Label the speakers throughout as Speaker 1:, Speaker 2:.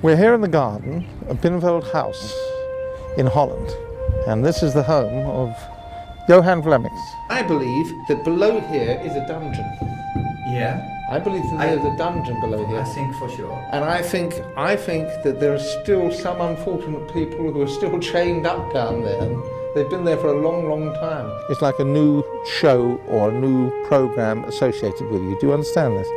Speaker 1: We're here in the garden of Binnenveld House in Holland, and this is the home of Johan Vlemmix. I believe that below here is a dungeon.
Speaker 2: Yeah.
Speaker 1: I believe that there's a dungeon below here.
Speaker 2: I think for sure.
Speaker 1: And I think that there are still some unfortunate people who are still chained up down there. And they've been there for a long, long time. It's like a new show or a new program associated with you. Do you understand this?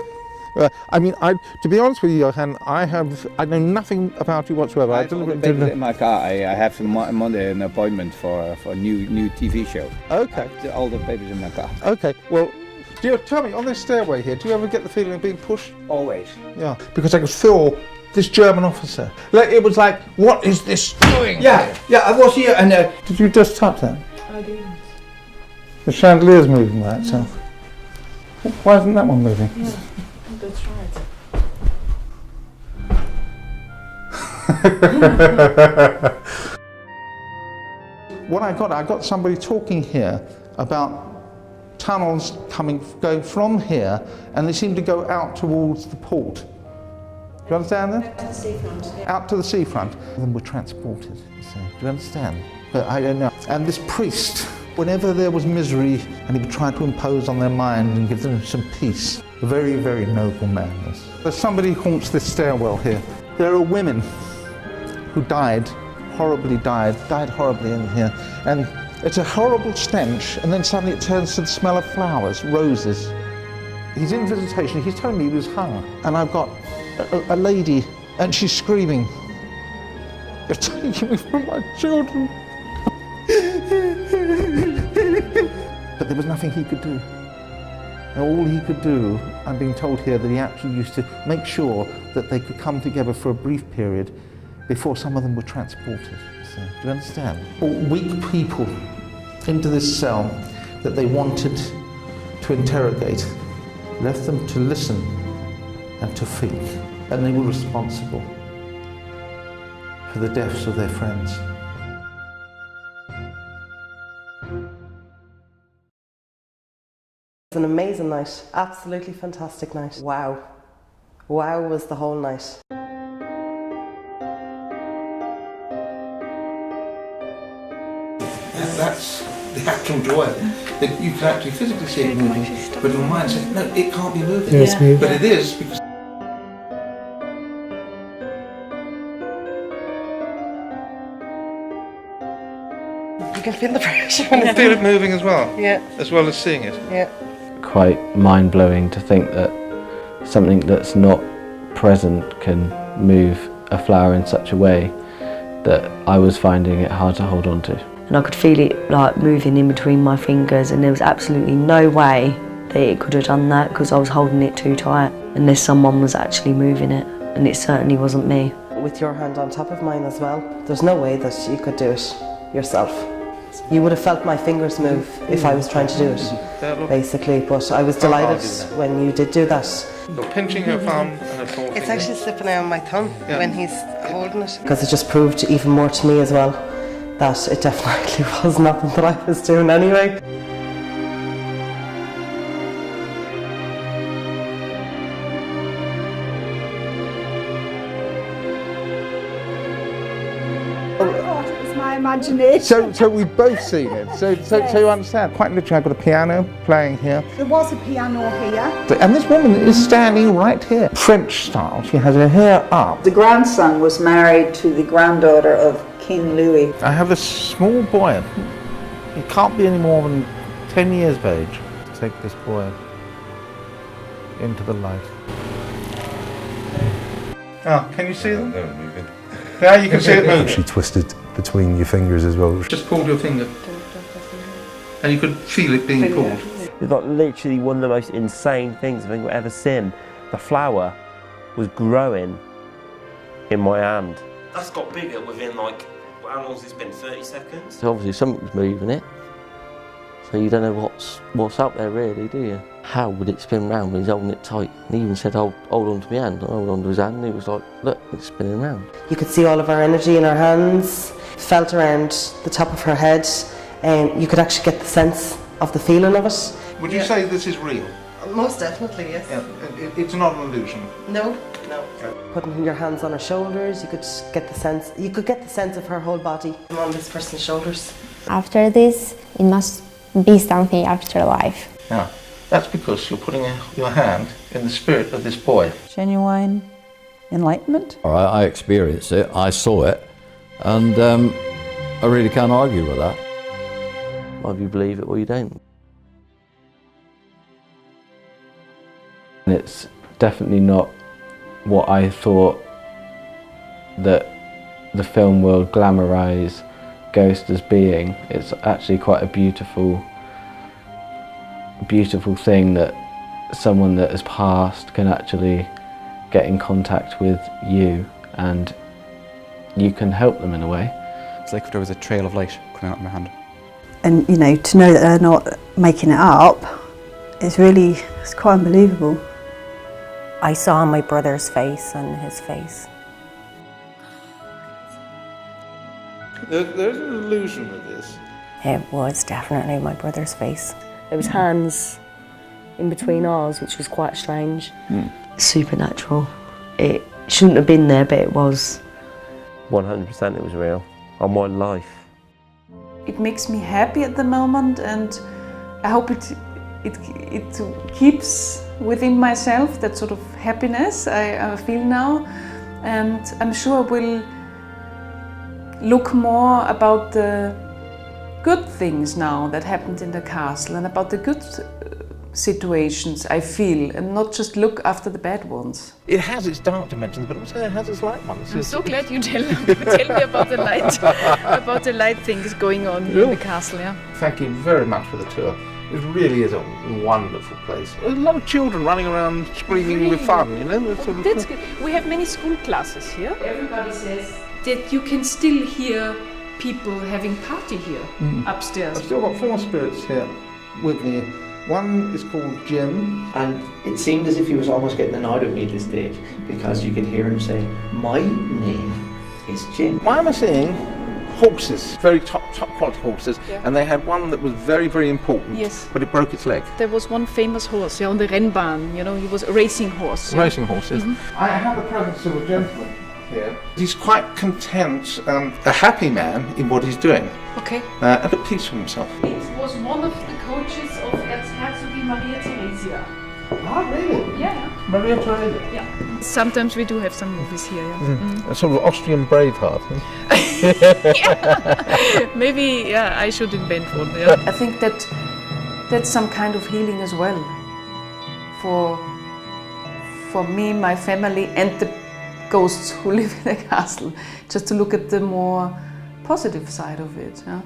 Speaker 1: To be honest with you, Johan, I know nothing about you whatsoever.
Speaker 3: I have all the papers in my car. I have Monday an appointment for a new TV show.
Speaker 1: Okay.
Speaker 3: All the papers in my car.
Speaker 1: Okay. Well, tell me, on this stairway here, do you ever get the feeling of being pushed?
Speaker 3: Always.
Speaker 1: Yeah, because I could feel this German officer. It was like, what is this doing?
Speaker 3: Yeah, I was here and...
Speaker 1: Did you just touch that?
Speaker 4: I didn't.
Speaker 1: The chandelier's moving by itself. Why isn't that one moving?
Speaker 4: Yeah, that's right.
Speaker 1: What I got somebody talking here about tunnels going from here, and they seem to go out towards the port. Do you understand that?
Speaker 4: Out to the seafront. Yeah.
Speaker 1: Out to the seafront. And then we're transported, you see. Do you understand? But I don't know. And this priest, whenever there was misery, and he would try to impose on their mind and give them some peace. A very, very noble man, this. There's somebody who haunts this stairwell here. There are women who died horribly in here. And it's a horrible stench, and then suddenly it turns to the smell of flowers, roses. He's in visitation, he's telling me he was hung. And I've got a lady, and she's screaming, "You're taking me from my children." But there was nothing he could do. And all he could do, I'm being told here, that he actually used to make sure that they could come together for a brief period before some of them were transported. So, do you understand? All weak people into this cell that they wanted to interrogate, left them to listen and to think, and they were responsible for the deaths of their friends.
Speaker 5: It was an amazing night, absolutely fantastic night. Wow. Wow was the whole night.
Speaker 1: That's the actual joy, that you can actually physically see it moving, but your mind says, no, it can't be moving.
Speaker 4: Yeah, it's moving.
Speaker 1: But it is, because
Speaker 5: You can feel the pressure when
Speaker 1: you feel it moving as well,
Speaker 5: Yeah.
Speaker 1: as well as seeing it.
Speaker 5: Yeah.
Speaker 6: Quite mind-blowing to think that something that's not present can move a flower in such a way that I was finding it hard to hold on to.
Speaker 7: And I could feel it like moving in between my fingers, and there was absolutely no way that it could have done that because I was holding it too tight, unless someone was actually moving it, and it certainly wasn't me.
Speaker 5: With your hand on top of mine as well, there's no way that you could do it yourself. You would have felt my fingers move if I was trying to do it, basically, but I was delighted when you did do that.
Speaker 1: You're pinching her thumb and her forefinger.
Speaker 5: It's actually slipping out on my thumb when he's holding it. Because it just proved even more to me as well that it definitely was nothing that I was doing anyway.
Speaker 4: My imagination.
Speaker 1: So we've both seen it. So you understand. Quite literally, I've got a piano playing here.
Speaker 4: There was a piano here.
Speaker 1: And this woman is standing right here. French style. She has her hair up.
Speaker 8: The grandson was married to the granddaughter of King Louis.
Speaker 1: I have this small boy. He can't be any more than 10 years of age. Take this boy into the light. Oh, can you see them?
Speaker 9: They're moving.
Speaker 1: Yeah, you can see it move.
Speaker 9: She twisted between your fingers as well.
Speaker 1: Just pulled your finger. And you could feel it being pulled.
Speaker 10: It's like literally one of the most insane things I think I've ever seen. The flower was growing in my hand.
Speaker 11: That's got bigger within like, how long has this been, 30 seconds?
Speaker 6: So obviously something's moving it, so you don't know what's up there really, do you? How would it spin round when he's holding it tight? And he even said, hold on to my hand. I hold on to his hand, and he was like, look, it's spinning round.
Speaker 5: You could see all of our energy in our hands, felt around the top of her head, and you could actually get the sense of the feeling of it.
Speaker 1: Would you say this is real?
Speaker 5: Most definitely, yes.
Speaker 1: Yeah, it's not an illusion.
Speaker 5: No. Putting your hands on her shoulders, you could get the sense of her whole body on this person's shoulders.
Speaker 2: After this, it must be something afterlife.
Speaker 1: Yeah, that's because you're putting your hand in the spirit of this boy.
Speaker 8: Genuine enlightenment.
Speaker 12: I experienced it, I saw it, and I really can't argue with that.
Speaker 6: Either you believe it or you don't.
Speaker 13: It's definitely not what I thought that the film will glamorise ghosts as being. It's actually quite a beautiful thing that someone that has passed can actually get in contact with you and you can help them in a way.
Speaker 14: It's like if there was a trail of light coming out of my hand.
Speaker 8: And you know, to know that they're not making it up, it's quite unbelievable.
Speaker 15: I saw my brother's face on his face.
Speaker 1: There's an illusion with this.
Speaker 15: It was definitely my brother's face.
Speaker 7: There was hands in between ours, which was quite strange. Supernatural. It shouldn't have been there, but it was.
Speaker 10: 100% it was real, on my life.
Speaker 4: It makes me happy at the moment, and I hope it keeps within myself that sort of happiness I feel now, and I'm sure I will look more about the good things now that happened in the castle and about the good situations I feel, and not just look after the bad ones.
Speaker 1: It has its dark dimensions, but also it has its light ones.
Speaker 4: I'm so glad you tell me about the light things going on here in the castle. Yeah.
Speaker 1: Thank you very much for the tour. It really is a wonderful place. A lot of children running around screaming with fun, you know?
Speaker 4: That's good. We have many school classes here. Everybody says that you can still hear people having party here upstairs.
Speaker 1: I've still got 4 spirits here with me. One is called Jim.
Speaker 16: And it seemed as if he was almost getting annoyed at me at this stage, because you could hear him say, "My name is Jim."
Speaker 1: Why am I saying horses, very top quality horses, and they had one that was very, very important, but it broke its leg.
Speaker 4: There was one famous horse on the Rennbahn, you know, he was a racing horse.
Speaker 1: Racing horses. I have the presence of a gentleman here. He's quite content and a happy man in what he's doing.
Speaker 4: Okay.
Speaker 1: And at peace with himself.
Speaker 4: It was one of the coaches of Erzherzogin Maria Theresia.
Speaker 1: Ah, really?
Speaker 4: Yeah.
Speaker 1: Maria Theresia?
Speaker 4: Yeah. Sometimes we do have some movies here, yeah.
Speaker 1: A sort of Austrian Braveheart.
Speaker 4: Maybe, I should invent one. Yeah. I think that's some kind of healing as well for me, my family, and the ghosts who live in the castle. Just to look at the more positive side of it. Yeah.